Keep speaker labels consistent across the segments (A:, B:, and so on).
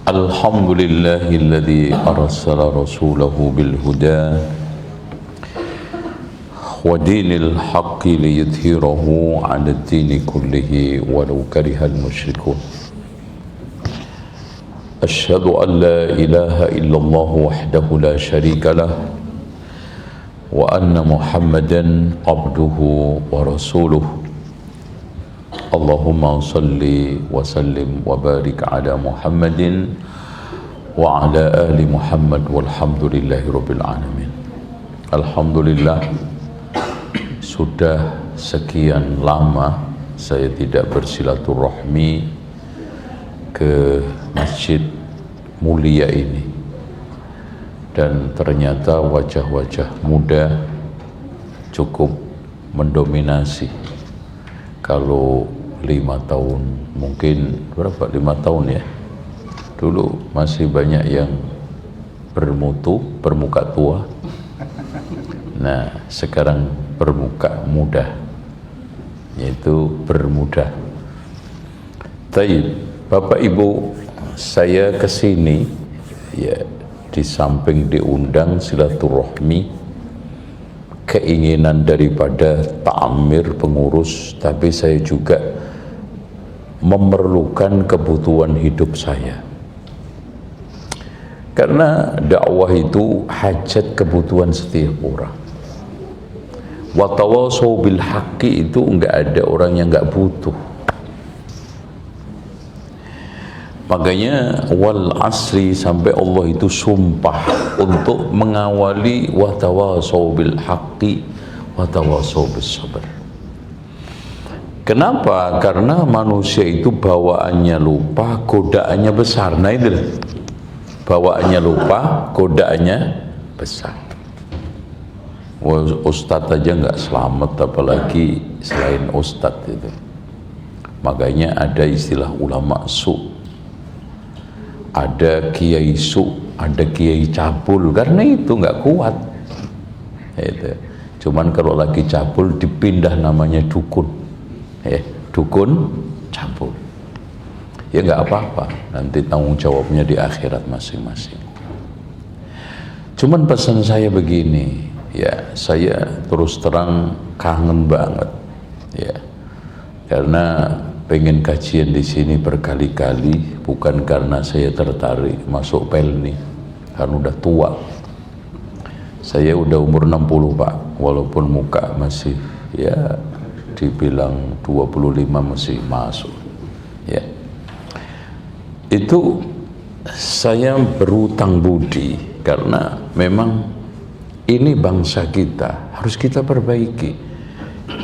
A: Alhamdulillahilladzi arsala rasulahu bil huda wa dinil haqqi liyudhhirahu 'ala ad-dini kullihi walau karihal musyrikun. Asyhadu an la ilaha illallah wahdahu la syarika lah wa anna Muhammadan abduhu wa rasuluh. Allahumma salli wa sallim wa barik ala Muhammadin wa ala ali Muhammad walhamdulillahi rabbil alamin. Alhamdulillah, sudah sekian lama saya tidak bersilaturahmi ke masjid mulia ini, dan ternyata wajah-wajah muda cukup mendominasi. Kalau 5 tahun, mungkin berapa, 5 tahun ya, dulu masih banyak yang bermuka tua. Nah, sekarang bermuka muda, yaitu bermuda. Taib, Bapak Ibu, saya kesini ya di samping diundang silaturahmi, keinginan daripada ta'mir pengurus, tapi saya juga memerlukan kebutuhan hidup saya, karena dakwah itu hajat kebutuhan setiap orang. Wa tawasau bil haqqi itu enggak ada orang yang enggak butuh. Makanya wal asri, sampai Allah itu sumpah untuk mengawali wa tawasau bil haqqi wa tawasau bis sabr. Kenapa? Karena manusia itu bawaannya lupa, godaannya besar. Nah itu bawaannya lupa, godaannya besar. Ustadz aja nggak selamat, apalagi selain ustadz itu. Makanya ada istilah ulama su, ada kiai su, ada kiai cabul, karena itu nggak kuat. Itu. Cuman kalau lagi cabul dipindah namanya dukun. Dukun cabul. Ya nggak apa-apa, nanti tanggung jawabnya di akhirat masing-masing. Cuman pesan saya begini, ya saya terus terang kangen banget, ya, karena pengen kajian di sini berkali-kali, bukan karena saya tertarik masuk Pelni, karena udah tua. Saya udah umur 60 Pak, walaupun muka masih ya dibilang 25 masih masuk. Ya. Itu saya berutang budi, karena memang ini bangsa kita harus kita perbaiki.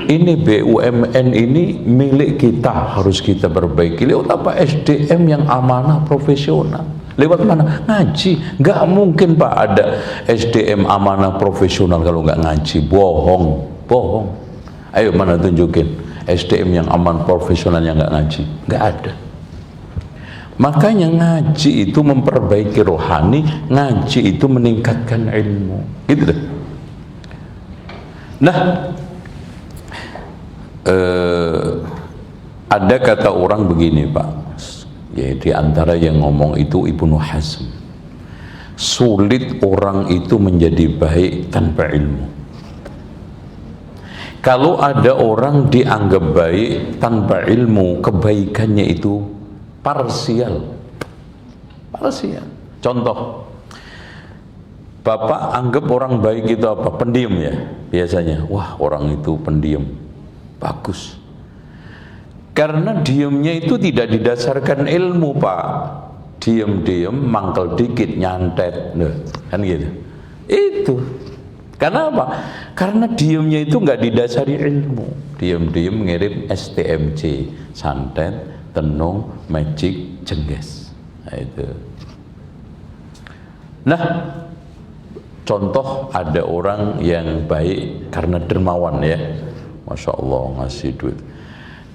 A: Ini BUMN ini milik kita, harus kita perbaiki. Lewat apa? SDM yang amanah, profesional. Lewat mana? Ngaji. Nggak mungkin Pak ada SDM amanah profesional kalau nggak ngaji. Bohong. Ayo mana tunjukin SDM yang aman profesional yang nggak ngaji. Nggak ada. Makanya ngaji itu memperbaiki rohani, ngaji itu meningkatkan ilmu. Gitu deh. Nah, ada kata orang begini Pak, ya di antara yang ngomong itu Ibnu Hazm, sulit orang itu menjadi baik tanpa ilmu. Kalau ada orang dianggap baik tanpa ilmu, kebaikannya itu parsial. Contoh, Bapak anggap orang baik itu apa? Pendiam ya, biasanya. Wah, orang itu pendiam, bagus. Karena diamnya itu tidak didasarkan ilmu Pak. Diam-diam, mangkel dikit, nyantet, kan gitu. Itu. Karena apa? Karena diamnya itu nggak didasari ilmu. Diam-diam ngirim STMJ, santet, tenung, magic, jengges. Nah, itu. Nah, contoh ada orang yang baik karena dermawan ya, Masya Allah ngasih duit.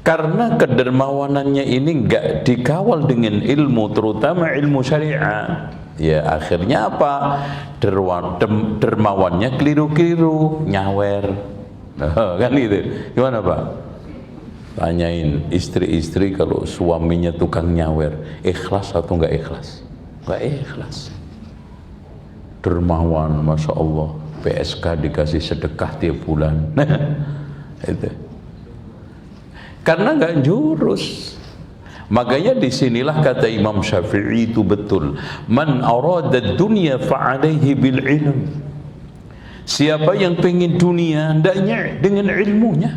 A: Karena kedermawanannya ini nggak dikawal dengan ilmu, terutama ilmu syariah. Ya akhirnya apa? Dermawannya keliru-keliru, nyawer. Kan gitu. Gimana Pak? Tanyain istri-istri kalau suaminya tukang nyawer, ikhlas atau enggak ikhlas? Gak ikhlas. Dermawan, Masya Allah, PSK dikasih sedekah tiap bulan. Itu. Karena gak jurus. Makanya disinilah kata Imam Syafi'i itu betul. Man arada dunya fa'alaihi bil ilm. Siapa yang pengen dunia, hendaknya dengan ilmunya.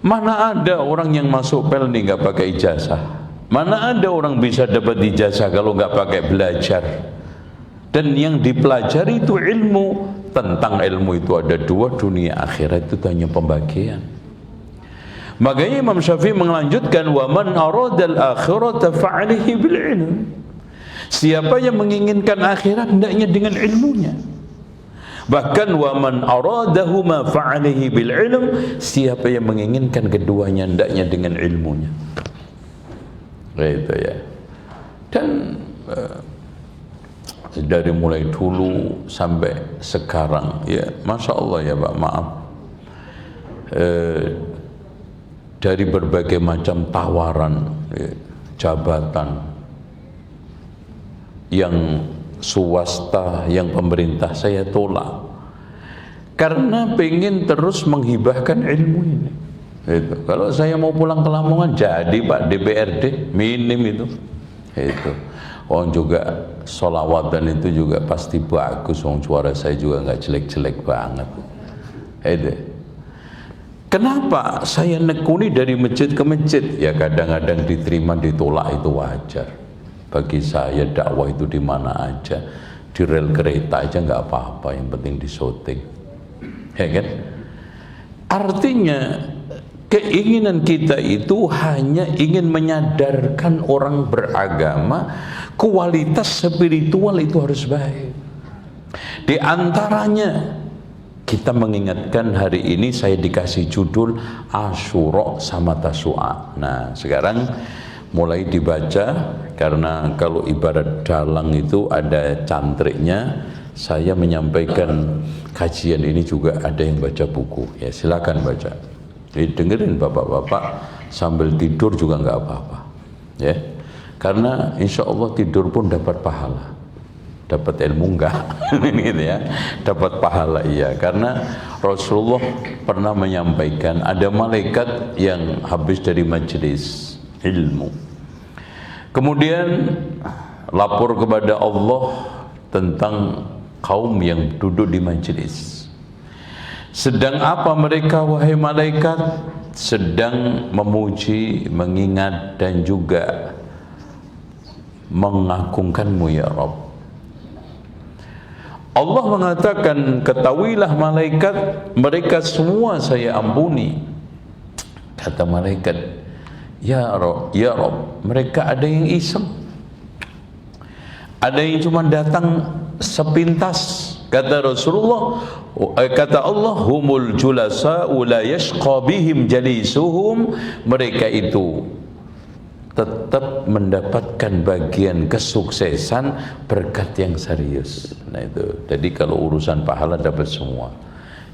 A: Mana ada orang yang masuk Pelni nggak pakai ijazah? Mana ada orang bisa dapat ijazah kalau nggak pakai belajar? Dan yang dipelajari itu ilmu. Tentang ilmu itu ada dua, dunia akhirat itu hanya pembagian. Makanya Imam Syafi'i melanjutkan wa man aradal akhirata fa'alihi bil ilm. Siapa yang menginginkan akhirat hendaknya dengan ilmunya. Bahkan wa man aradahuma fa'alihi bil ilm, siapa yang menginginkan keduanya hendaknya dengan ilmunya. Gitu ya. Dan dari mulai dulu sampai sekarang ya, Masya Allah ya Pak, maaf, dari berbagai macam tawaran ya, jabatan yang swasta, yang pemerintah, saya tolak karena pengen terus menghibahkan ilmu ini. Itu. Kalau saya mau pulang ke Lamongan jadi Pak DPRD minim itu. Orang juga sholawatan itu juga pasti bagus. Suara saya juga nggak jelek-jelek banget. Itu. Kenapa saya nekuni dari masjid ke masjid? Ya kadang-kadang diterima, ditolak itu wajar. Bagi saya dakwah itu di mana aja, di rel kereta aja nggak apa-apa, yang penting di syuting, ya kan? Artinya keinginan kita itu hanya ingin menyadarkan orang beragama, kualitas spiritual itu harus baik. Di antaranya kita mengingatkan hari ini saya dikasih judul Asyura sama Tasu'a. Nah sekarang mulai dibaca, karena kalau ibarat dalang itu ada cantriknya. Saya menyampaikan kajian ini juga ada yang baca buku. Ya silakan baca. Jadi dengerin bapak-bapak sambil tidur juga nggak apa-apa. Ya, karena insya Allah tidur pun dapat pahala. Dapat ilmu enggak? Gitu ya. Dapat pahala iya, karena Rasulullah pernah menyampaikan ada malaikat yang habis dari majelis ilmu, kemudian lapor kepada Allah tentang kaum yang duduk di majelis. Sedang apa mereka wahai malaikat? Sedang memuji, mengingat dan juga mengagungkanmu ya Rabb. Allah mengatakan, ketahuilah malaikat, mereka semua saya ampuni. Kata malaikat, ya Rabb, ya Rabb, mereka ada yang iseng, ada yang cuma datang sepintas. Kata Rasulullah, kata Allah, humul julasa'u la yashqa bihim jalisuhum, mereka itu tetap mendapatkan bagian kesuksesan berkat yang serius. Nah itu, jadi kalau urusan pahala dapat semua,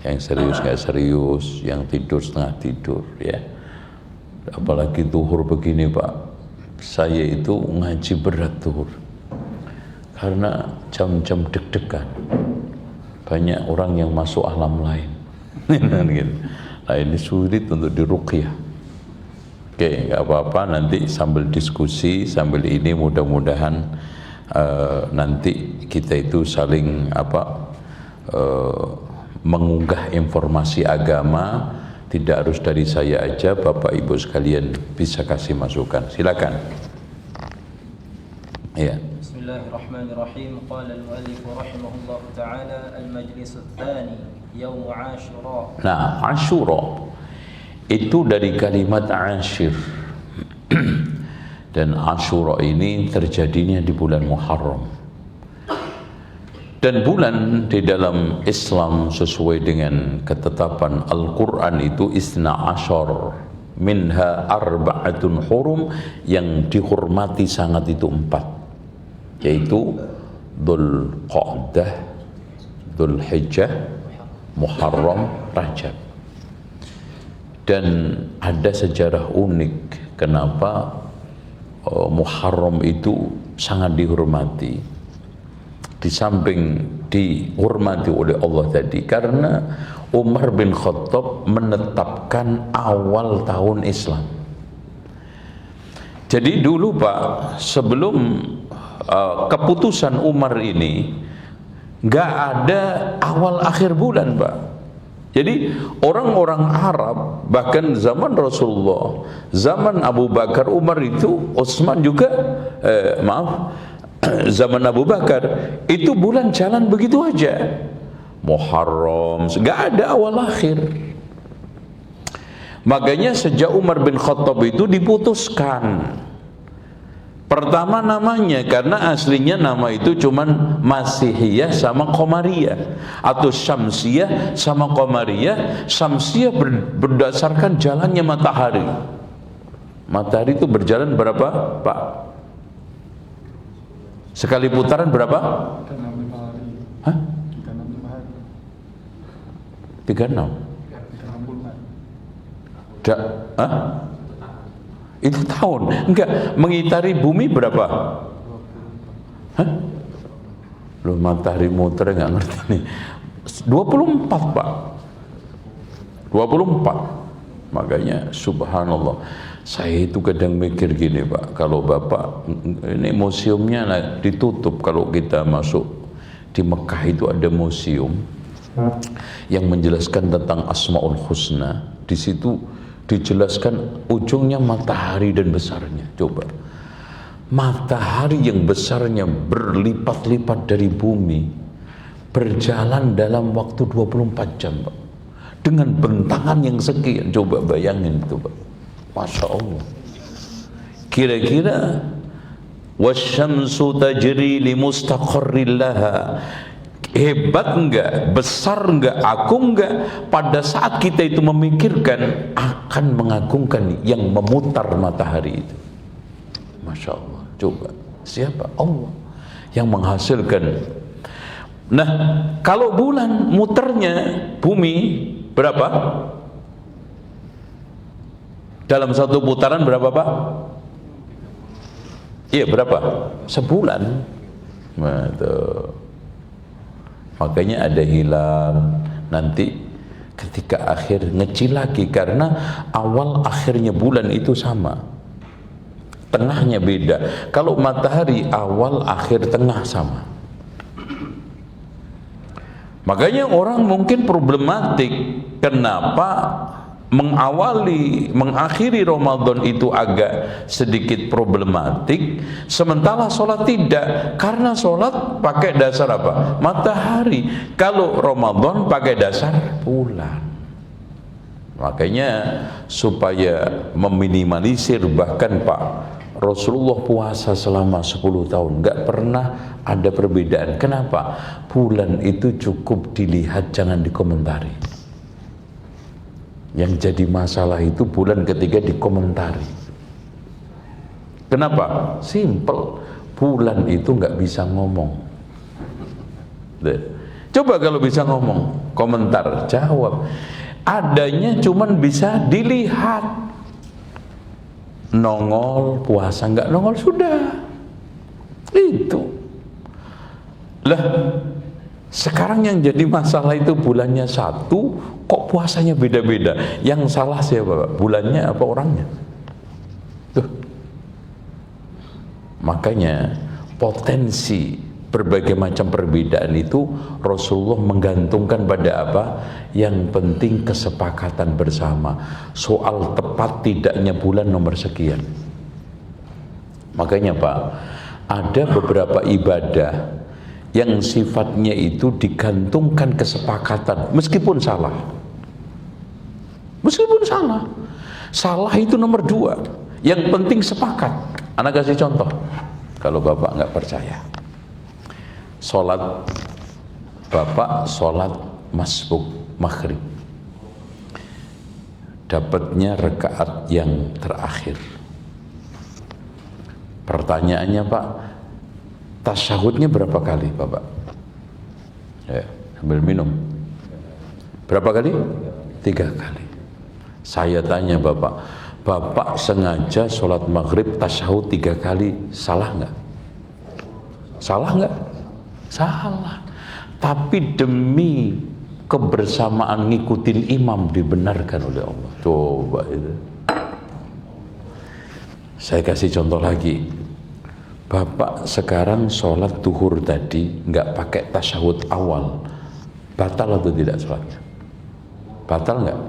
A: yang serius nggak serius, yang tidur setengah tidur ya. Apalagi zuhur begini Pak, saya itu ngaji berat zuhur karena jam-jam deg-degan, banyak orang yang masuk alam lain. Nah ini sulit untuk diruqyah. Oke, nggak apa-apa, nanti sambil diskusi, sambil ini mudah-mudahan nanti kita itu saling mengunggah informasi agama, tidak harus dari saya aja, Bapak Ibu sekalian bisa kasih masukan. Silakan. Ya.
B: Bismillahirrahmanirrahim. Qala al-mu'allif rahimahullah ta'ala al-majlis ats-tsani yaum Asyura.
A: Nah, Asyura itu dari kalimat Ashir. Dan Asyura ini terjadinya di bulan Muharram. Dan bulan di dalam Islam sesuai dengan ketetapan Al-Quran itu isna asyar, minha arba'atun hurum, yang dihormati sangat itu 4, yaitu Dzul Qa'dah, Dzul Hijjah, Muharram, Rajab. Dan ada sejarah unik kenapa Muharram itu sangat dihormati, di samping dihormati oleh Allah tadi karena Umar bin Khattab menetapkan awal tahun Islam. Jadi dulu Pak, sebelum keputusan Umar ini nggak ada awal akhir bulan Pak. Jadi orang-orang Arab bahkan zaman Rasulullah, zaman Abu Bakar, Umar itu, Utsman juga, zaman Abu Bakar itu bulan jalan begitu aja, Muharram, nggak ada awal akhir. Makanya sejak Umar bin Khattab itu diputuskan. Pertama namanya, karena aslinya nama itu cuman Masihiyah sama Qamariyah, atau Syamsiyah sama Qamariyah. Syamsiyah berdasarkan jalannya matahari. Matahari itu berjalan berapa Pak? Sekali putaran berapa?
C: 36 hari.
A: Hah?
C: 36 hari.
A: 36?
C: 60 hari.
A: Hah? Itu tahun? Enggak, mengitari bumi berapa? Hah? Loh, matahari muter enggak ngerti nih. 24 Pak, 24. Makanya subhanallah, saya itu kadang mikir gini Pak, kalau Bapak ini museumnya ditutup, kalau kita masuk di Mekah itu ada museum yang menjelaskan tentang Asmaul Husna. Di situ dijelaskan ujungnya matahari dan besarnya. Coba, matahari yang besarnya berlipat-lipat dari bumi berjalan dalam waktu 24 jam Pak, dengan bentangan yang sekian. Coba bayangin itu Pak, Masya Allah. Kira-kira wasyamsu tajri li mustaqarril laha, hebat enggak, besar enggak, agung enggak pada saat kita itu memikirkan akan mengagungkan yang memutar matahari itu. Masya Allah. Coba, siapa? Allah yang menghasilkan. Nah, kalau bulan muternya bumi berapa? Dalam satu putaran berapa Pak? Iya, berapa? Sebulan. Nah, tuh. Makanya ada hilal nanti ketika akhir ngecil lagi, karena awal akhirnya bulan itu sama, tengahnya beda. Kalau matahari awal akhir tengah sama. Makanya orang mungkin problematik kenapa mengakhiri Ramadan itu agak sedikit problematik, sementara sholat tidak. Karena sholat pakai dasar apa? Matahari. Kalau Ramadan pakai dasar bulan. Makanya supaya meminimalisir, bahkan Pak, Rasulullah puasa selama 10 tahun nggak pernah ada perbedaan. Kenapa? Bulan itu cukup dilihat, jangan dikomentari. Yang jadi masalah itu bulan ketika dikomentari. Kenapa? Simple, bulan itu nggak bisa ngomong. Coba kalau bisa ngomong, komentar, jawab. Adanya cuman bisa dilihat. Nongol puasa, nggak nongol sudah. Itu. Lah, sekarang yang jadi masalah itu bulannya satu, kok puasanya beda-beda. Yang salah siapa Pak? Bulannya apa orangnya? Tuh. Makanya potensi berbagai macam perbedaan itu Rasulullah menggantungkan pada apa? Yang penting kesepakatan bersama soal tepat tidaknya bulan nomor sekian. Makanya Pak, ada beberapa ibadah yang sifatnya itu digantungkan kesepakatan meskipun salah. Meskipun salah. Salah itu nomor 2. Yang penting sepakat. Anak kasih contoh. Kalau Bapak nggak percaya. Sholat Bapak sholat masbuk maghrib, dapatnya rakaat yang terakhir. Pertanyaannya Pak, tasyahudnya berapa kali Bapak? Ya, sambil minum. Berapa kali? 3 kali. Saya tanya Bapak, Bapak sengaja sholat maghrib tasyahud 3 kali, salah nggak? Salah nggak? Salah. Tapi demi kebersamaan ngikutin imam dibenarkan oleh Allah. Coba itu. Saya kasih contoh lagi. Bapak sekarang sholat duhur tadi nggak pakai tasyahud awal, batal atau tidak sholatnya? Batal nggak?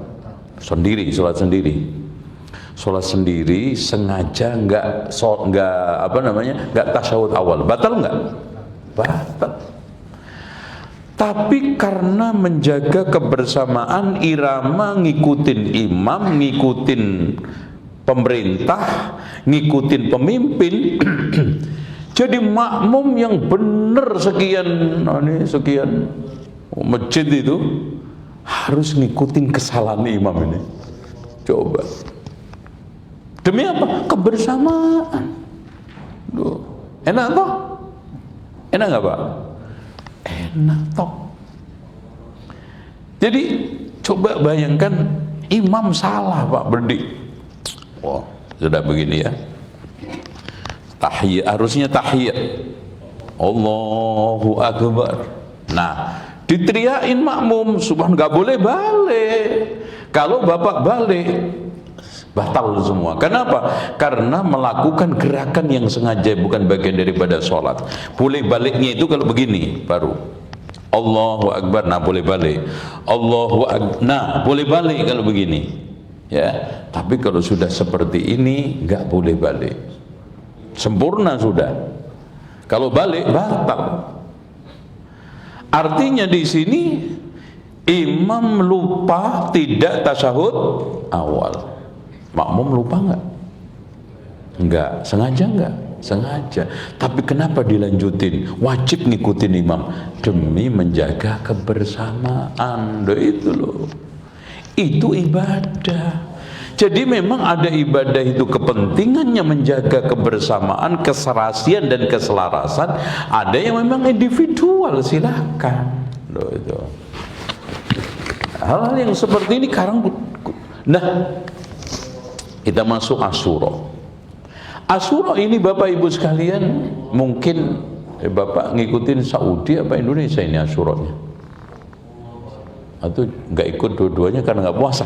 A: Sendiri, sholat sendiri. Sholat sendiri sengaja nggak tasyahud awal, batal nggak? Batal. Tapi karena menjaga kebersamaan irama, ngikutin imam, ngikutin pemerintah, ngikutin pemimpin, jadi makmum yang benar sekian masjid itu harus ngikutin kesalahan imam ini. Coba. Demi apa? Kebersamaan. Duh. Enak toh? Enak nggak Pak? Enak toh. Jadi coba bayangkan imam salah Pak berdiri. Wah, sudah begini ya. Tahiyat, harusnya tahiyat. Allahu Akbar. Nah, diteriakin makmum, subhan, nggak boleh balik. Kalau bapak balik, batal semua. Kenapa? Karena melakukan gerakan yang sengaja, bukan bagian daripada sholat. Boleh baliknya itu kalau begini baru Allahu Akbar, nah boleh balik. Allahu Akbar, nah boleh balik kalau begini. Ya, tapi kalau sudah seperti ini nggak boleh balik. Sempurna sudah. Kalau balik batal. Artinya di sini imam lupa tidak tasyahud awal. Makmum lupa nggak? Enggak, sengaja enggak? Sengaja. Tapi kenapa dilanjutin? Wajib ngikutin imam demi menjaga kebersamaan. Itu loh. Itu ibadah. Jadi memang ada ibadah itu kepentingannya menjaga kebersamaan, keserasian dan keselarasan. Ada yang memang individual, silahkan. Loh itu. Hal-hal yang seperti ini sekarang. Nah, kita masuk Asyura. Asyura ini Bapak Ibu sekalian, mungkin Bapak ngikutin Saudi apa Indonesia ini Asyuranya? Atau nggak ikut dua-duanya karena nggak puasa?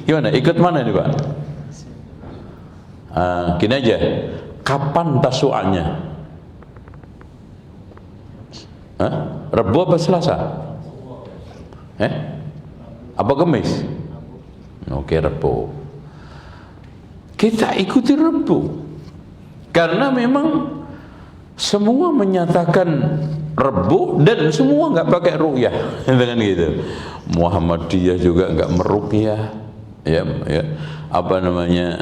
A: Gimana? Ikut mana nih Pak? Gini aja, kapan tasuannya? Rabu apa Selasa? Apa Kamis? Oke, Rabu. Kita ikuti Rabu karena memang semua menyatakan Rabu dan semua nggak pakai ruqyah dengan gitu. Muhammadiyah juga nggak meruqyah, ya, apa namanya,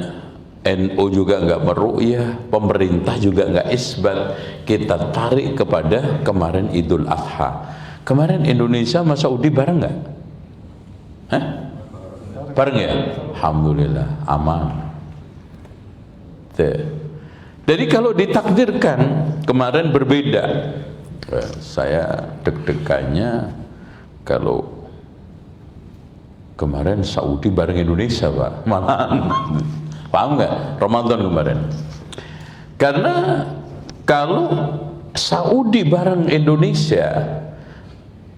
A: NU juga nggak meruqyah, pemerintah juga nggak isbat. Kita tarik kepada kemarin Idul Adha. Kemarin Indonesia sama Saudi bareng nggak? Bareng ya? Alhamdulillah aman. Jadi kalau ditakdirkan kemarin berbeda, saya deg-degannya kalau kemarin Saudi bareng Indonesia Pak, malahan paham nggak? Ramadan kemarin. Karena kalau Saudi bareng Indonesia,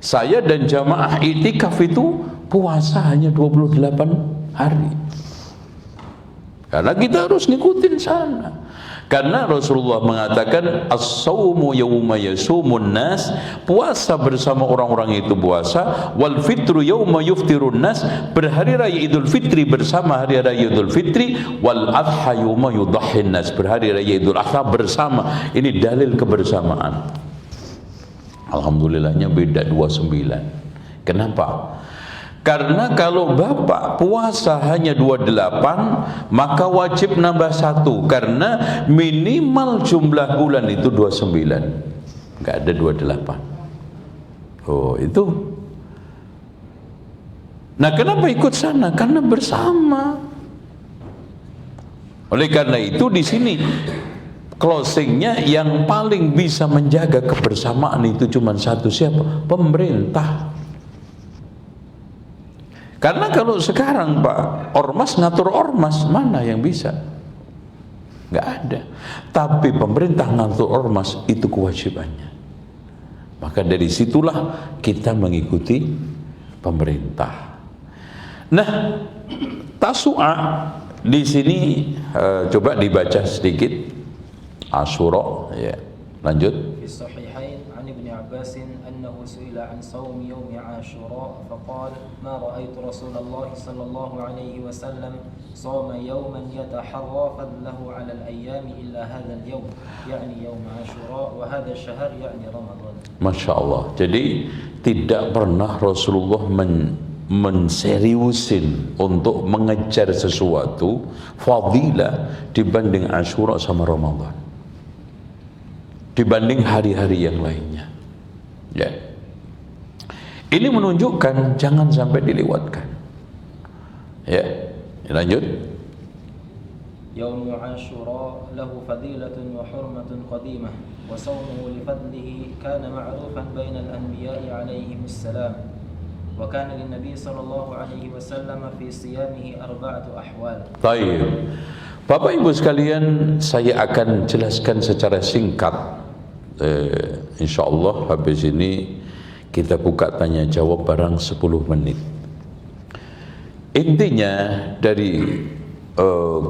A: saya dan jamaah iktikaf itu puasa hanya 28 hari. Karena kita harus ngikutin sana. Karena Rasulullah mengatakan as-saumu yauma yasumun nas, puasa bersama orang-orang itu puasa, wal fitru yauma yuftirun nas, berhari raya Idul Fitri bersama hari raya Idul Fitri, wal adha yauma yudahhin nas, berhari raya Idul Adha bersama. Ini dalil kebersamaan. Alhamdulillahnya beda 29. Kenapa? Karena kalau Bapak puasa hanya 28, maka wajib nambah 1, karena minimal jumlah bulan itu 29, nggak ada 28. Oh itu. Nah kenapa ikut sana? Karena bersama. Oleh karena itu di sini closingnya yang paling bisa menjaga kebersamaan itu cuma satu, siapa? Pemerintah. Karena kalau sekarang Pak, ormas ngatur ormas, mana yang bisa? nggak ada. Tapi pemerintah ngatur ormas itu kewajibannya. Maka dari situlah kita mengikuti pemerintah. Nah, Tasu'a di sini coba dibaca sedikit. Asyura, ya. Lanjut.
B: في الصحيحين عن ابن عباس أنه سئل عن صوم يوم عاشوراء فقال ما رأيت رسول الله صلى الله عليه وسلم صام يوما يتحرى فضله على الأيام إلا هذا اليوم يعني يوم عاشوراء وهذا الشهر يعني رمضان. Masya
A: Allah. Jadi tidak pernah Rasulullah menseriusin untuk mengejar sesuatu fadilah dibanding Asyura sama Ramadan, dibanding hari-hari yang lainnya. Ya. Ini menunjukkan jangan sampai dilewatkan. Ya. Lanjut.
B: يوم عاشوراء له فضيلة وحرمة قديمة وصومه لفضله كان معروفا بين الأنبياء عليهم السلام وكان للنبي صلى الله عليه وسلم في صيامه 4 أحوال.
A: Baik. Bapak Ibu sekalian, saya akan jelaskan secara singkat. InsyaAllah habis ini kita buka tanya jawab barang 10 menit. Intinya dari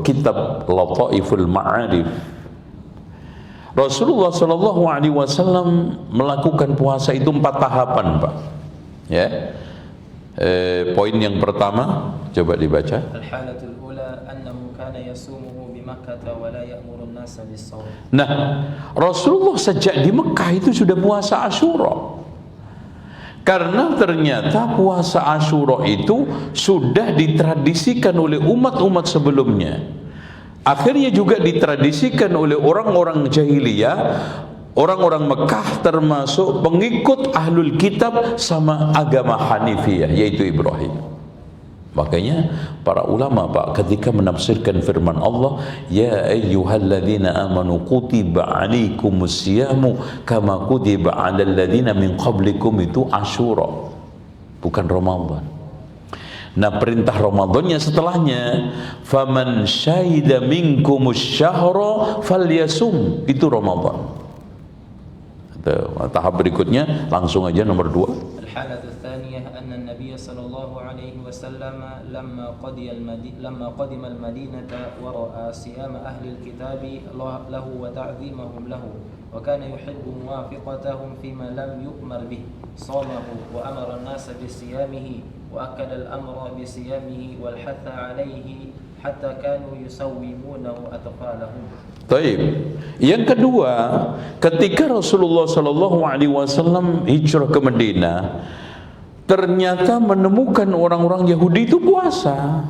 A: kitab Lataiful Ma'arif, Rasulullah Shallallahu Alaihi Wasallam melakukan puasa itu 4 tahapan, Pak. Ya. Poin yang pertama coba dibaca.
B: Al-halatul ula annahu kana yasumuhu bi Makkah wa la ya'muru an-nasa bis-shaum.
A: Nah, Rasulullah sejak di Mekah itu sudah puasa Asyura. Karena ternyata puasa Asyura itu sudah ditradisikan oleh umat-umat sebelumnya. Akhirnya juga ditradisikan oleh orang-orang jahiliyah, orang-orang Mekah termasuk pengikut ahlul kitab sama agama Hanifiyah, yaitu Ibrahim. Makanya para ulama, Pak, ketika menafsirkan firman Allah, ya ayyuhalladzina amanu kutiba alaikumus siyamu kama kutiba alal ladzina min qablikum, itu Asyura, bukan Ramadan. Nah, perintah Ramadannya setelahnya, faman syahida minkumus syahra falyasum, itu Ramadan. Tahap berikutnya langsung aja nomor 2.
B: الحالة الثانية أن النبي صلى الله عليه وسلم لما قدم المدينة ورأى صيام أهل الكتاب له وتعظيمهم له وكان يحب موافقتهم فيما لم يؤمر به صامه وأمر الناس بصيامه وأكد الأمر بصيامه والحث عليه حتى كانوا يسومونه أطفالهم.
A: Taib. Yang kedua, ketika Rasulullah Shallallahu Alaihi Wasallam hijrah ke Madinah, ternyata menemukan orang-orang Yahudi itu puasa.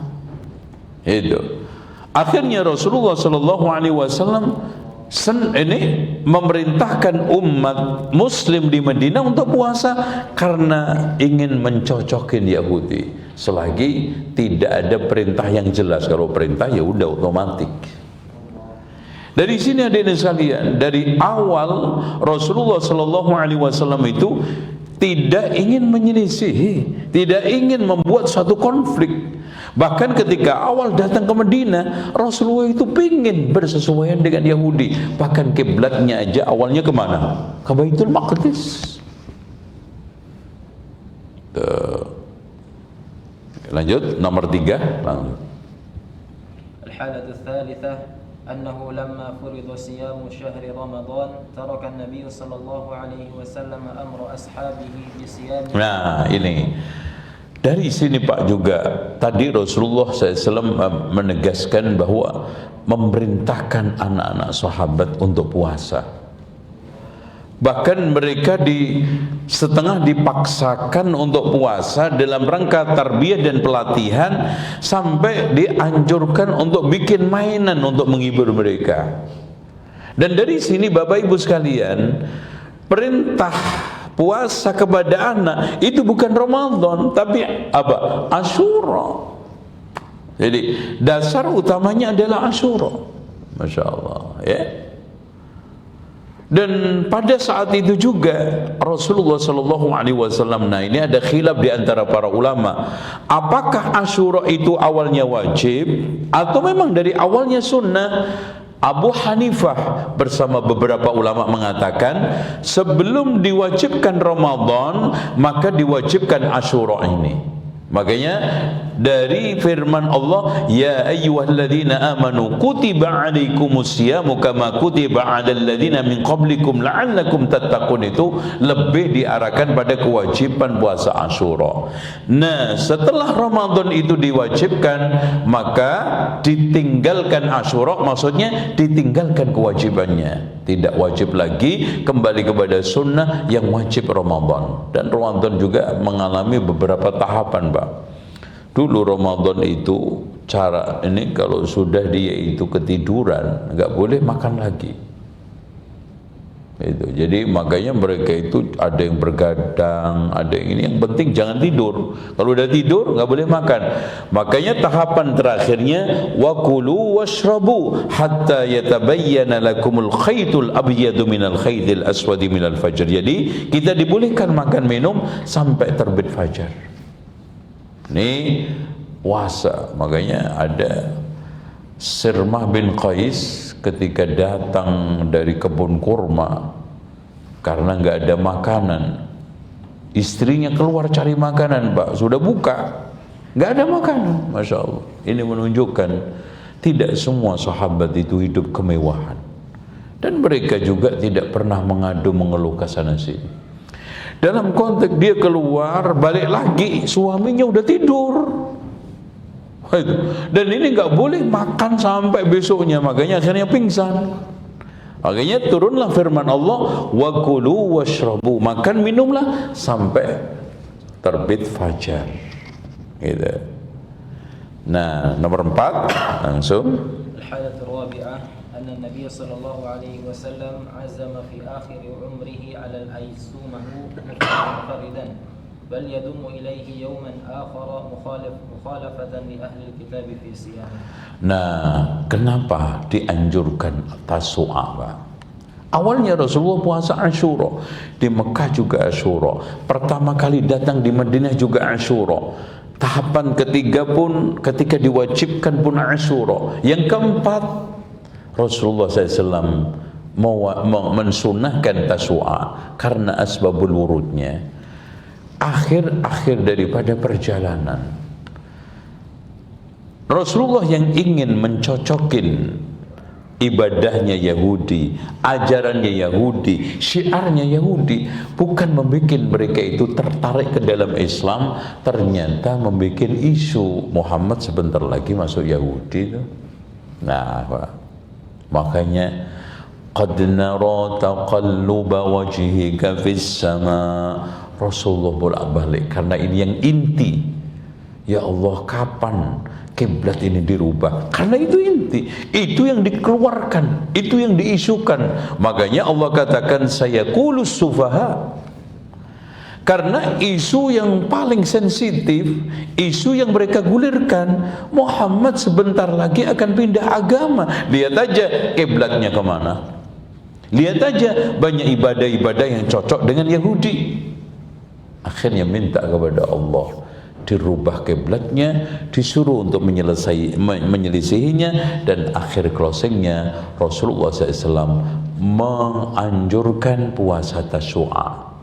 A: Itu. Akhirnya Rasulullah Shallallahu Alaihi Wasallam ini memerintahkan umat Muslim di Madinah untuk puasa karena ingin mencocokin Yahudi. Selagi tidak ada perintah yang jelas, kalau perintah ya udah otomatis. Dari sini hadirin sekalian, dari awal Rasulullah Shallallahu Alaihi Wasallam itu tidak ingin menyelisihi, tidak ingin membuat suatu konflik. Bahkan ketika awal datang ke Madinah, Rasulullah itu ingin bersesuaian dengan Yahudi. Bahkan kiblatnya aja awalnya kemana? Ke Baitul Maqdis. Lanjut nomor 3.
B: Al-halatul tsalitsah أنه لما فرض صيام شهر رمضان ترك النبي صلى الله عليه وسلم أمر أصحابه بصيام. Nah, ini dari sini, Pak, juga tadi Rasulullah SAW menegaskan bahwa memerintahkan anak-anak sahabat untuk puasa. Bahkan mereka setengah dipaksakan untuk puasa dalam rangka tarbiyah dan pelatihan, sampai dianjurkan untuk bikin mainan untuk menghibur mereka. Dan dari sini Bapak Ibu sekalian, perintah puasa kepada anak itu bukan Ramadan, tapi apa? Asyura. Jadi dasar utamanya adalah Asyura. Masya Allah, ya. Dan pada saat itu juga Rasulullah Shallallahu Alaihi Wasallam, nah ini ada khilaf di antara para ulama, apakah Asyura itu awalnya wajib atau memang dari awalnya sunnah?
A: Abu Hanifah bersama beberapa ulama mengatakan sebelum diwajibkan Ramadan maka diwajibkan Asyura ini. Makanya dari firman Allah, ya ayyuhalladzina amanu kutiba alaikumusyamu kama kutiba alal ladzina min qablikum la'allakum tattaqun, itu lebih diarahkan pada kewajiban puasa Asyura. Nah, setelah Ramadan itu diwajibkan, maka ditinggalkan Asyura, maksudnya ditinggalkan kewajibannya. Tidak wajib lagi, kembali kepada sunnah yang wajib Ramadan. Dan Ramadan juga mengalami beberapa tahapan, Pak. Dulu Ramadan itu cara ini, kalau sudah dia itu ketiduran nggak boleh makan lagi. Itu. Jadi makanya mereka itu ada yang bergadang, ada yang ini, yang penting jangan tidur. Kalau udah tidur nggak boleh makan. Makanya tahapan terakhirnya wakulu washrabu hatta yatabayyana lakumul khaytul abyadu minal khaytil aswadi minal fajr. Jadi kita dibolehkan makan minum sampai terbit fajar. Ini puasa. Makanya ada Sirmah bin Qais ketika datang dari kebun kurma karena nggak ada makanan, istrinya keluar cari makanan, Pak, sudah buka nggak ada makanan. Masya Allah, ini menunjukkan tidak semua sahabat itu hidup kemewahan, dan mereka juga tidak pernah mengadu mengeluh kesana sini. Dalam konteks dia keluar balik lagi suaminya udah tidur. Dan ini nggak boleh makan sampai besoknya, makanya akhirnya pingsan. Makanya turunlah firman Allah, wa kulu washrabu, makan minumlah sampai terbit fajar. Gitu. Nah, nomor 4 langsung.
B: الحالة الرابعة أن النبي صلى الله عليه وسلم عزم في آخر عمره على أن يصومه منفردا بل يدم إليه يوما آخر مخالفة لأهل الكتاب في صيامه.
A: Nah, kenapa dianjurkan Tasu'a, Pak? Awalnya Rasulullah puasa Asyura, di Mekah juga Asyura, pertama kali datang di Madinah juga Asyura, tahapan ketiga pun ketika diwajibkan pun Asyura, yang keempat Rasulullah SAW mensunahkan Tasu'a karena asbabul wurudnya. Akhir-akhir daripada perjalanan, Rasulullah yang ingin mencocokin ibadahnya Yahudi, ajarannya Yahudi, syiarnya Yahudi, bukan membuat mereka itu tertarik ke dalam Islam, ternyata membuat isu Muhammad sebentar lagi masuk Yahudi itu. Nah, Pak, makanya qad nara taqalluba wajhika fis sama. Rasulullah bolak-balik karena ini yang inti. Ya Allah, kapan kiblat ini dirubah? Karena itu inti, itu yang dikeluarkan, itu yang diisukan. Makanya Allah katakan sayaqulus sufaha. Karena isu yang paling sensitif, isu yang mereka gulirkan, Muhammad sebentar lagi akan pindah agama. Lihat aja kiblatnya kemana. Lihat aja banyak ibadah-ibadah yang cocok dengan Yahudi. Akhirnya minta kepada Allah dirubah kiblatnya, disuruh untuk menyelisihinya, dan akhir closingnya Rasulullah SAW menganjurkan puasa Tasu'a.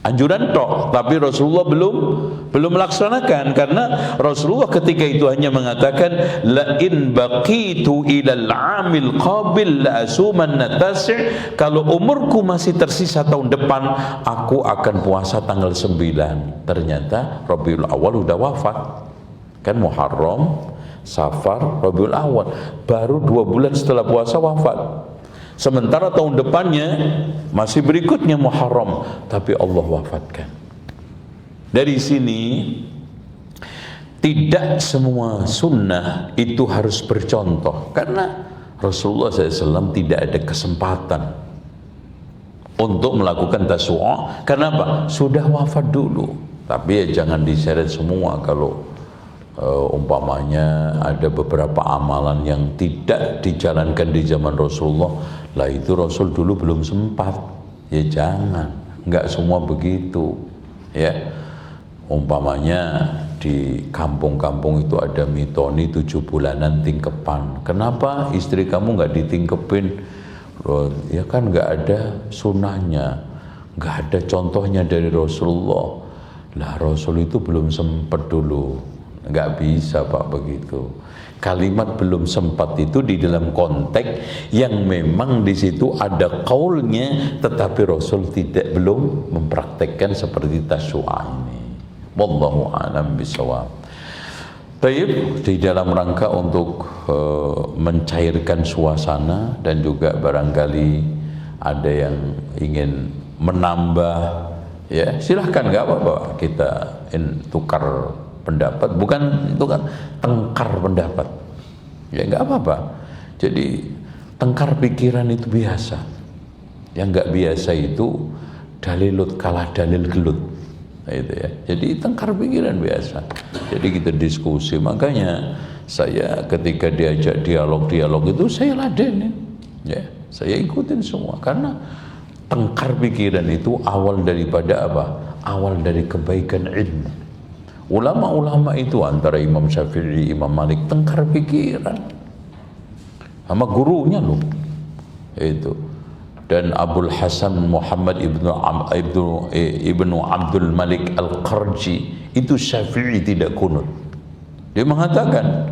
A: Anjuran tok, tapi Rasulullah belum melaksanakan, karena Rasulullah ketika itu hanya mengatakan la in baqitu ilal amil qabil la asumanna tasi', kalau umurku masih tersisa tahun depan aku akan puasa tanggal 9. Ternyata Rabiul Awal udah wafat. Kan Muharram, Safar, Rabiul Awal, baru 2 bulan setelah puasa wafat. Sementara tahun depannya masih berikutnya Muharram, tapi Allah wafatkan. Dari sini tidak semua sunnah itu harus bercontoh, karena Rasulullah SAW tidak ada kesempatan untuk melakukan Tasu'a. Kenapa? Sudah wafat dulu. Tapi ya jangan diseret semua. Kalau umpamanya ada beberapa amalan yang tidak dijalankan di zaman Rasulullah, lah itu Rasul dulu belum sempat, ya jangan, nggak semua begitu, ya. Umpamanya di kampung-kampung itu ada mitoni 7 bulanan tingkepan. Kenapa istri kamu nggak ditingkepin? Loh, ya kan nggak ada sunnahnya, nggak ada contohnya dari Rasulullah. Lah Rasul itu belum sempat dulu, nggak bisa Pak begitu. Kalimat belum sempat itu di dalam konteks yang memang di situ ada kaulnya, tetapi Rasul belum mempraktekkan seperti tasyu'a ini. Wallahu a'lam bishawab. Baik, di dalam rangka untuk mencairkan suasana dan juga barangkali ada yang ingin menambah, ya silahkan, nggak apa-apa, kita tukar pendapat, bukan tukar, tengkar pendapat, ya nggak apa-apa. Jadi tengkar pikiran itu biasa. Yang nggak biasa itu dalilut kalah dalil gelut. Nah, itu ya. Jadi tengkar pikiran biasa. Jadi kita diskusi. Makanya saya ketika diajak dialog itu saya ladenin, ya, saya ikutin semua karena tengkar pikiran itu awal daripada apa? Awal dari kebaikan ilmu. Ulama-ulama itu antara Imam Syafi'i, Imam Malik tengkar pikiran sama gurunya loh. Itu. Dan Abul Hasan Muhammad ibnu Abdul Malik Al-Qarji itu Syafi'i tidak kunut. Dia mengatakan,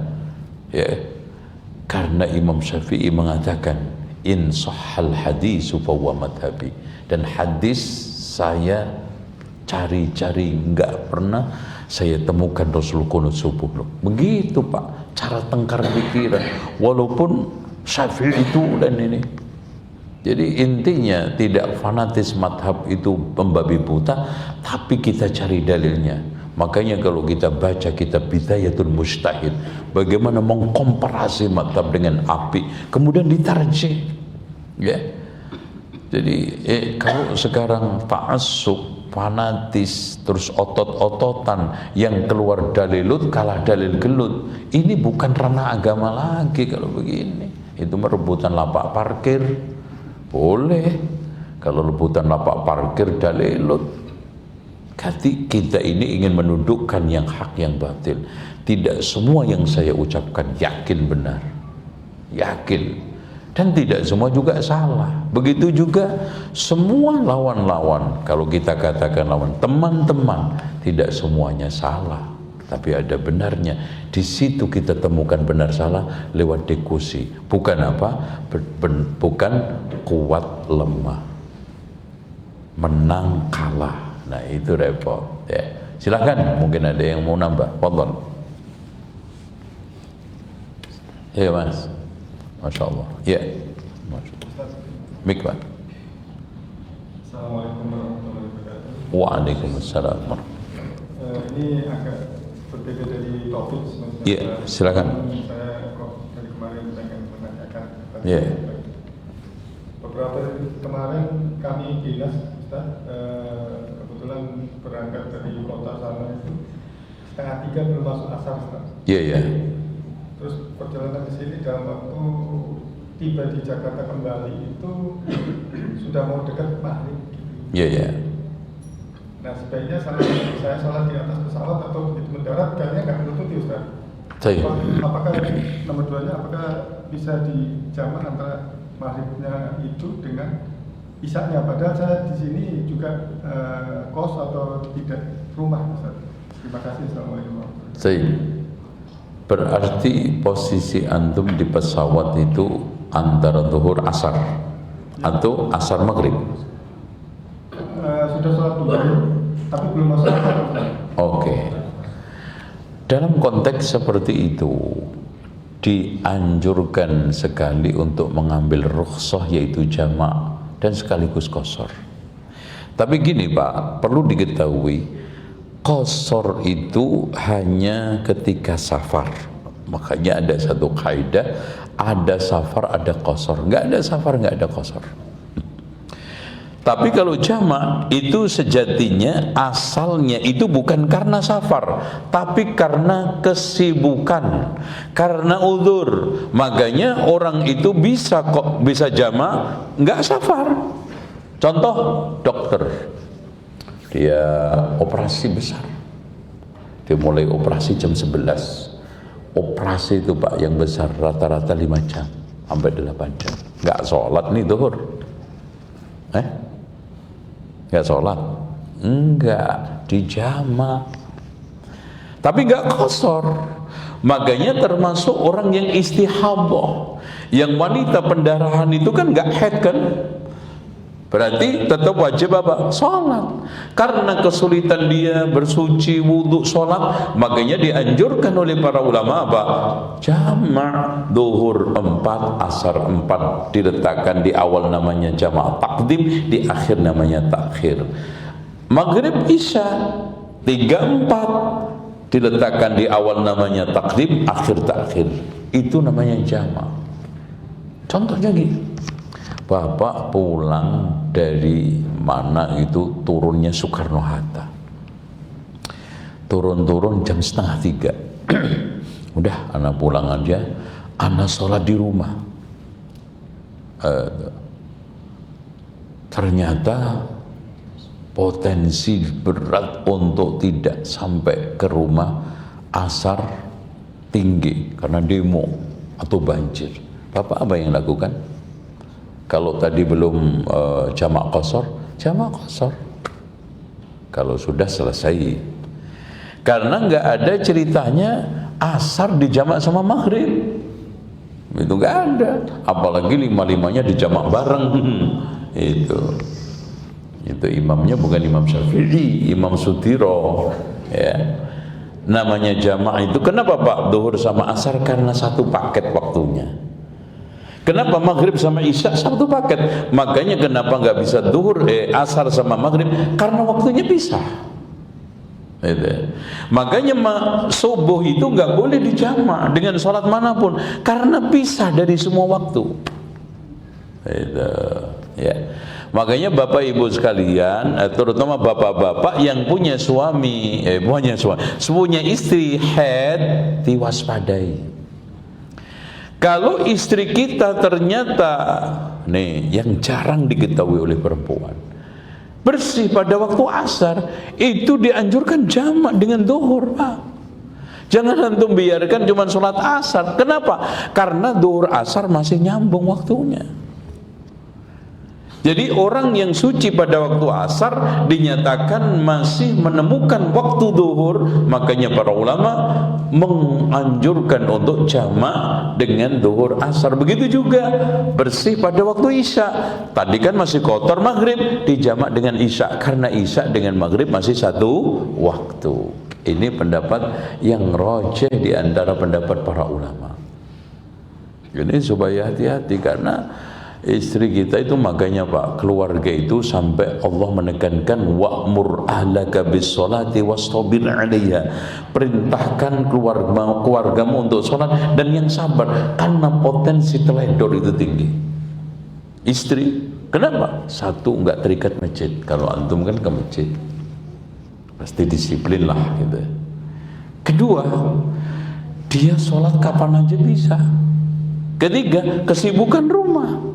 A: ya, karena Imam Syafi'i mengatakan in sahhal hadisu fa huwa madhabi, dan hadis saya cari-cari nggak pernah saya temukan Rasul kunut subuh loh. Begitu Pak cara tengkar pikiran, walaupun Syafi'i itu dan ini. Jadi intinya tidak fanatis madhab itu membabi buta, tapi kita cari dalilnya. Makanya kalau kita baca kitab Bidayatul Mujtahid, bagaimana mengkomparasi madhab dengan api, kemudian ditarjih, ya. Jadi kalau sekarang ta'assub, fanatis, terus otot-ototan, yang keluar dalilut kalah dalil gelut, ini bukan ranah agama lagi. Kalau begini itu merebutan lapak parkir boleh, kalau rebutan lapak parkir dalilut. Kita ini ingin menundukkan yang hak yang batil. Tidak semua yang saya ucapkan yakin benar, yakin, dan tidak semua juga salah. Begitu juga semua lawan-lawan, kalau kita katakan lawan, teman-teman, tidak semuanya salah, tapi ada benarnya. Di situ kita temukan benar salah lewat diskusi, bukan apa? Bukan kuat lemah, menang kalah. Nah itu repot. Ya, silakan, mungkin ada yang mau nambah. Fadhal. Ya Mas, masya Allah. Ya, masya Allah. Mik Pak.
C: Assalamualaikum warahmatullahi wabarakatuh.
A: Waalaikumsalam.
C: Ini agak berbeda dari topik sebenarnya.
A: Ya, silakan.
C: Saya kok dari kemarin pengen menanyakan.
A: Ya.
C: Beberapa hari kemarin kami dinas, Ustaz, kebetulan berangkat dari kota sana itu 2:30 belum masuk asar, Ustaz.
A: Iya, iya.
C: Terus perjalanan ke sini dalam waktu tiba di Jakarta kembali itu sudah mau dekat maghrib.
A: Iya, iya.
C: Nah sebaiknya saya sholat di atas pesawat atau begitu mendarat, kayaknya nggak menutupi Ustaz.
A: Saya.
C: Apakah nomor 2-nya apakah bisa dijamak antara maghribnya itu dengan isaknya? Padahal saya di sini juga kos atau tidak rumah Ustaz. Terima kasih. Assalamualaikum warahmatullahi wabarakatuh.
A: Saya. Berarti posisi antum di pesawat itu antara zuhur asar atau asar maghrib?
C: Sudah sholat dulu, tapi belum masuk asar.
A: Oke. Dalam konteks seperti itu dianjurkan sekali untuk mengambil rukhsah, yaitu jamak dan sekaligus qashar. Tapi gini Pak, perlu diketahui qashar itu hanya ketika safar. Makanya ada satu kaidah, ada safar ada qashar. Enggak ada safar enggak ada qashar. Tapi kalau jamak itu sejatinya asalnya itu bukan karena safar, tapi karena kesibukan, karena uzur. Makanya orang itu bisa jamak nggak safar. Contoh dokter, dia operasi besar, Dia mulai operasi jam 11. Operasi itu Pak yang besar rata-rata 5 jam sampai 8 jam. Nggak sholat nih zuhur. Nggak sholat? Enggak, dijama. Tapi nggak qasar. Makanya termasuk orang yang istihadah. Yang wanita pendarahan itu kan nggak haid kan? Berarti tetap wajib apa? Sholat. Karena kesulitan dia bersuci, wudhu, sholat, makanya dianjurkan oleh para ulama apa? Jamak. Duhur 4, asar 4 diletakkan di awal namanya jamak takdim, di akhir namanya takhir. Maghrib isya 3-4 diletakkan di awal namanya takdim, akhir takhir. Itu namanya jamak. Contohnya gitu. Bapak pulang dari mana itu, turunnya Soekarno-Hatta. Turun-turun jam 2:30. Udah, anak pulang aja, anak sholat di rumah. Ternyata potensi berat untuk tidak sampai ke rumah asar tinggi karena demo atau banjir. Bapak apa yang lakukan? Kalau tadi belum jamak qasar, jamak qasar. Kalau sudah selesai. Karena nggak ada ceritanya asar dijamak sama maghrib. Itu nggak ada. Apalagi 5-5-nya dijamak bareng. Itu imamnya bukan Imam Syafi'i, Imam Sudiro. Ya. Namanya jamak itu. Kenapa Pak? Zuhur sama asar karena satu paket waktunya. Kenapa maghrib sama isya satu paket? Makanya kenapa nggak bisa zuhur asar sama maghrib? Karena waktunya pisah. Makanya subuh itu nggak boleh dijamak dengan sholat manapun karena pisah dari semua waktu. Ya. Makanya Bapak Ibu sekalian, terutama bapak-bapak yang punya suami, punya istri haid, diwaspadai. Kalau istri kita ternyata yang jarang diketahui oleh perempuan, bersih pada waktu asar, itu dianjurkan jamak dengan zuhur, Pak. Jangan antum biarkan cuma sholat asar. Kenapa? Karena zuhur asar masih nyambung waktunya. Jadi orang yang suci pada waktu asar dinyatakan masih menemukan waktu zuhur, makanya para ulama menganjurkan untuk jamak dengan zuhur asar. Begitu juga bersih pada waktu isya. Tadi kan masih kotor maghrib, dijamak dengan isya karena isya dengan maghrib masih satu waktu. Ini pendapat yang rajih di antara pendapat para ulama. Ini supaya hati-hati karena istri kita itu, makanya Pak, keluarga itu sampai Allah menekankan wa'mur ahlaka bis-sholati wastabir 'alaiha. Perintahkan keluargamu untuk sholat dan yang sabar karena potensi teledor itu tinggi. Istri, kenapa? Satu, enggak terikat masjid. Kalau antum kan ke masjid, pasti disiplin lah gitu. Kedua, dia sholat kapan aja bisa. Ketiga, kesibukan rumah.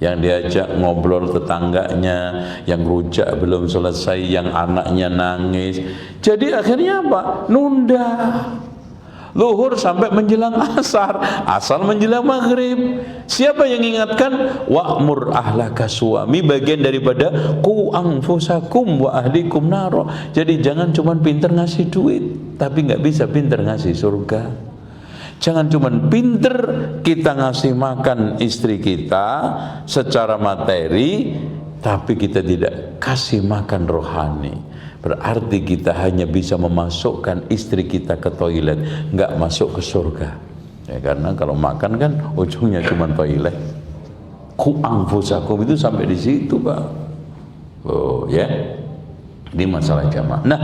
A: Yang diajak ngobrol tetangganya, yang rujak belum selesai, yang anaknya nangis. Jadi akhirnya apa? Nunda. Zuhur sampai menjelang asar, asar menjelang maghrib. Siapa yang ingatkan? Wa'mur ahlaka, suami bagian daripada qu anfusakum wa ahlikum naro. Jadi jangan cuma pinter ngasih duit, tapi nggak bisa pinter ngasih surga. Jangan cuma pinter kita ngasih makan istri kita secara materi, tapi kita tidak kasih makan rohani. Berarti kita hanya bisa memasukkan istri kita ke toilet, nggak masuk ke surga. Ya, karena kalau makan kan ujungnya cuma toilet. Qu anfusakum itu sampai di situ, Pak. Oh ya, ini masalah jamaah. Nah,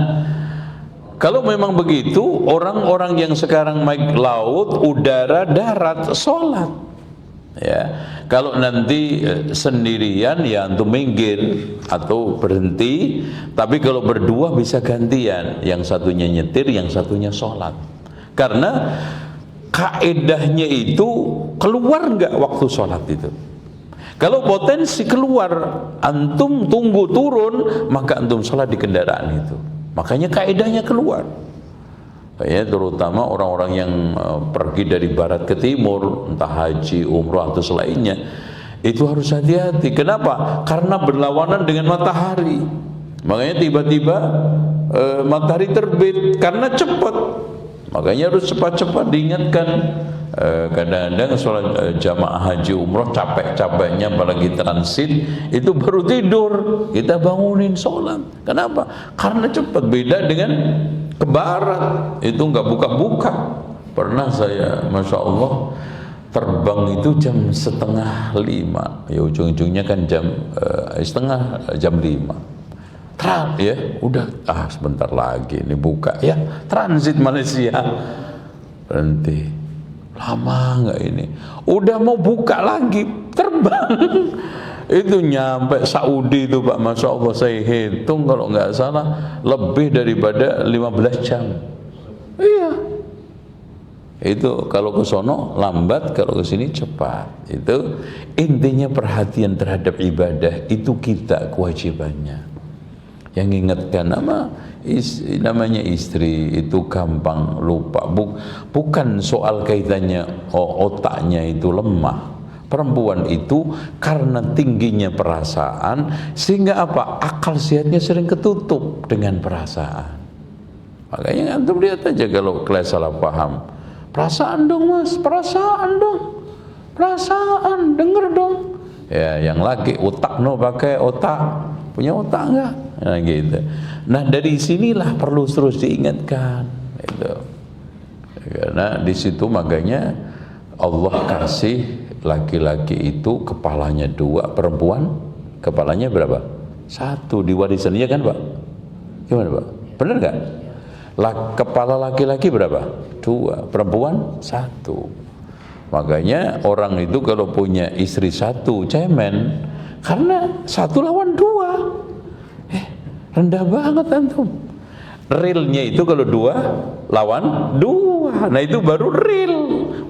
A: kalau memang begitu, orang-orang yang sekarang naik laut, udara, darat, sholat. Ya, kalau nanti sendirian ya antum minggir atau berhenti. Tapi kalau berdua bisa gantian, yang satunya nyetir, yang satunya sholat. Karena kaedahnya itu keluar nggak waktu sholat itu. Kalau potensi keluar, antum tunggu turun, maka antum sholat di kendaraan itu. Makanya kaedahnya keluar. ya, terutama orang-orang yang pergi dari barat ke timur, entah haji, umrah atau selainnya, itu harus hati-hati. Kenapa? Karena berlawanan dengan matahari. Makanya tiba-tiba matahari terbit karena cepat. Makanya harus cepat-cepat diingatkan. Kadang-kadang sholat jamaah haji umrah capek-capeknya apalagi transit itu baru tidur, kita bangunin sholat. Kenapa? Karena cepat. Beda dengan ke barat, itu nggak buka-buka. Pernah saya, Masya Allah, terbang itu jam 4:30, ya ujung-ujungnya kan jam 5. Ya udah, sebentar lagi ini buka ya, transit Malaysia. Berhenti, lama nggak ini, udah mau buka lagi, terbang. Itu nyampe Saudi itu Pak, Masya Allah, saya hitung kalau nggak salah lebih daripada 15 jam. Iya, itu kalau ke sono lambat, kalau ke sini cepat. Itu intinya perhatian terhadap ibadah itu kita kewajibannya. Yang ingatkan namanya istri itu gampang lupa. Bukan soal kaitannya otaknya itu lemah. Perempuan itu karena tingginya perasaan sehingga apa? Akal sehatnya sering ketutup dengan perasaan. Makanya antum lihat aja kalau kelas salah paham. Perasaan dong mas, perasaan dong, perasaan, denger dong. Ya yang lagi otak pakai otak, punya otak enggak? Nah gitu. Nah dari sinilah perlu terus diingatkan. Gitu. Karena di situ makanya Allah kasih laki-laki itu kepalanya 2, perempuan kepalanya berapa? 1 di warisan, iya kan Pak? Gimana Pak? Benar nggak? Kepala laki-laki berapa? 2, perempuan 1. Makanya orang itu kalau punya istri 1 cemen, karena 1 lawan 2. Rendah banget antum. Realnya itu kalau 2 lawan 2. Nah itu baru real.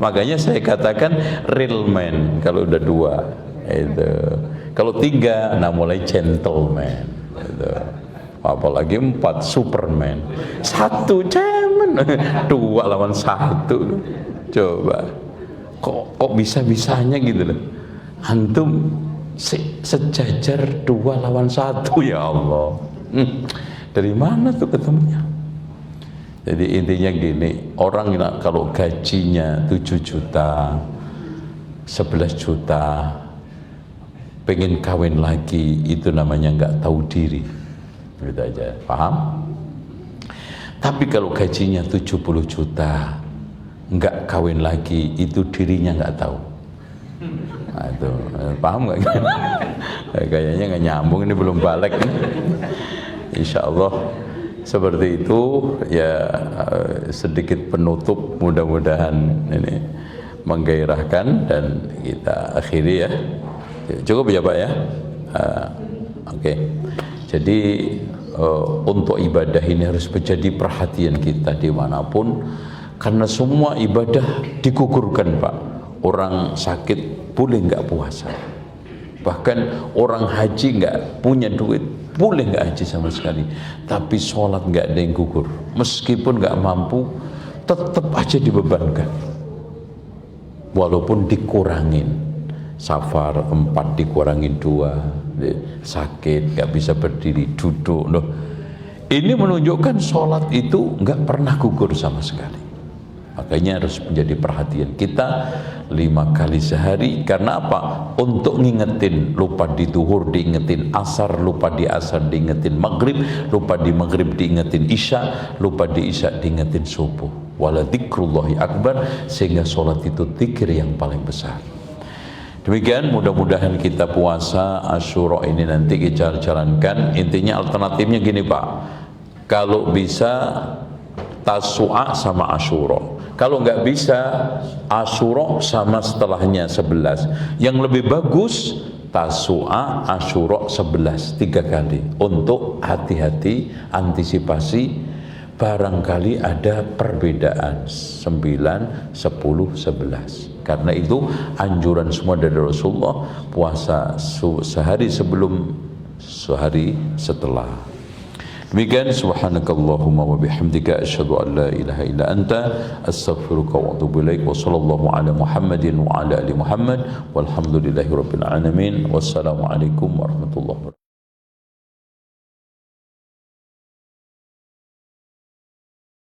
A: Makanya saya katakan real man kalau udah 2 itu. Kalau 3 mulai gentleman itu. Apalagi 4 superman. 1 cemen. 2 lawan 1. Coba. Kok bisa-bisanya gitu loh. Antum sejajar 2 lawan 1, ya Allah. Dari mana tuh ketemunya? Jadi intinya gini, orang kalau gajinya 7 juta, 11 juta, pengen kawin lagi, itu namanya nggak tahu diri. Gitu aja, paham? Tapi kalau gajinya 70 juta, nggak kawin lagi, itu dirinya nggak tahu. Nah, itu paham nggak? Kayaknya nggak nyambung, ini belum balik. Insya Allah seperti itu ya. Sedikit penutup, mudah-mudahan ini menggairahkan dan kita akhiri ya. Cukup ya Pak ya. Oke. Jadi untuk ibadah ini harus menjadi perhatian kita dimanapun, karena semua ibadah digugurkan Pak. Orang sakit boleh nggak puasa, bahkan orang haji nggak punya duit boleh nggak haji sama sekali, tapi sholat nggak ada yang gugur. Meskipun nggak mampu, tetap aja dibebankan, walaupun dikurangin. Safar 4 dikurangin 2, sakit nggak bisa berdiri, duduk loh. Ini menunjukkan sholat itu nggak pernah gugur sama sekali. Makanya harus menjadi perhatian kita 5 kali sehari. Karena apa? Untuk ngingetin, lupa di duhur diingetin asar, lupa di asar diingetin maghrib, lupa di maghrib diingetin isya, lupa di isya diingetin subuh. Wala dzikrullahi akbar, sehingga sholat itu dzikir yang paling besar. Demikian, mudah-mudahan kita puasa Asyura ini nanti kita jalankan. Intinya alternatifnya gini Pak, kalau bisa Tasu'a sama Asyura. Kalau nggak bisa, Asyura sama setelahnya 11. Yang lebih bagus Tasu'a, Asyura 11, 3 kali. Untuk hati-hati, antisipasi barangkali ada perbedaan 9, 10, 11. Karena itu anjuran semua dari Rasulullah, puasa sehari sebelum, sehari setelah. Demikian, subhanakallahumma wa bihamdika asyhadu an la ilaha illa anta astaghfiruka wa atubu ilaik. Wa sallallahu ala Muhammadin wa ala ali Muhammad walhamdulillahi rabbil alamin. Wassalamu alaikum warahmatullahi wabarakatuh.